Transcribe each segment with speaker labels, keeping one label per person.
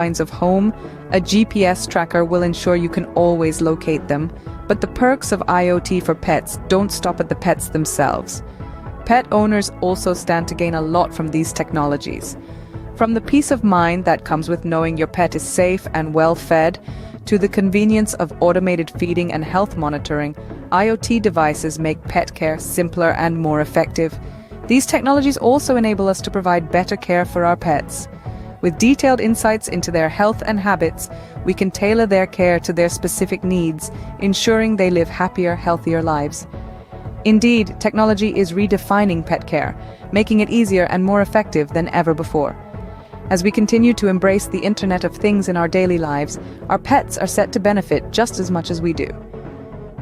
Speaker 1: lines of home, a GPS tracker will ensure you can always locate them. But the perks of IoT for pets don't stop at the pets themselves. Pet owners also stand to gain a lot from these technologies. From the peace of mind that comes with knowing your pet is safe and well fed, to the convenience of automated feeding and health monitoring, IoT devices make pet care simpler and more effective. These technologies also enable us to provide better care for our pets. With detailed insights into their health and habits, we can tailor their care to their specific needs, ensuring they live happier, healthier lives. Indeed, technology is redefining pet care, making it easier and more effective than ever before. As we continue to embrace the Internet of Things in our daily lives, our pets are set to benefit just as much as we do.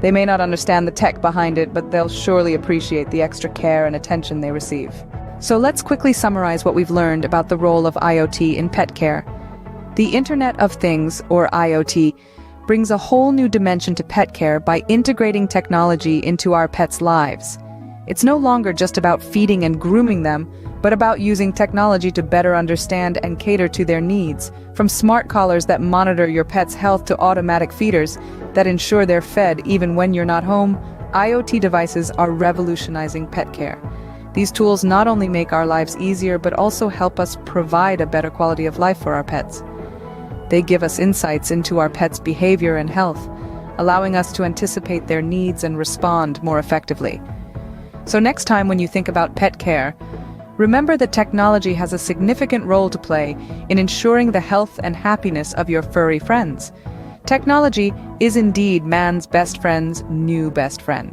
Speaker 1: They may not understand the tech behind it, but they'll surely appreciate the extra care and attention they receive. So let's quickly summarize what we've learned about the role of IoT in pet care. The Internet of Things, or IoT, brings a whole new dimension to pet care by integrating technology into our pets' lives. It's no longer just about feeding and grooming them, but about using technology to better understand and cater to their needs. From smart collars that monitor your pet's health to automatic feeders that ensure they're fed even when you're not home, IoT devices are revolutionizing pet care. These tools not only make our lives easier, but also help us provide a better quality of life for our pets. They give us insights into our pets' behavior and health, allowing us to anticipate their needs and respond more effectively. So next time when you think about pet care, remember that technology has a significant role to play in ensuring the health and happiness of your furry friends. Technology is indeed man's best friend's new best friend.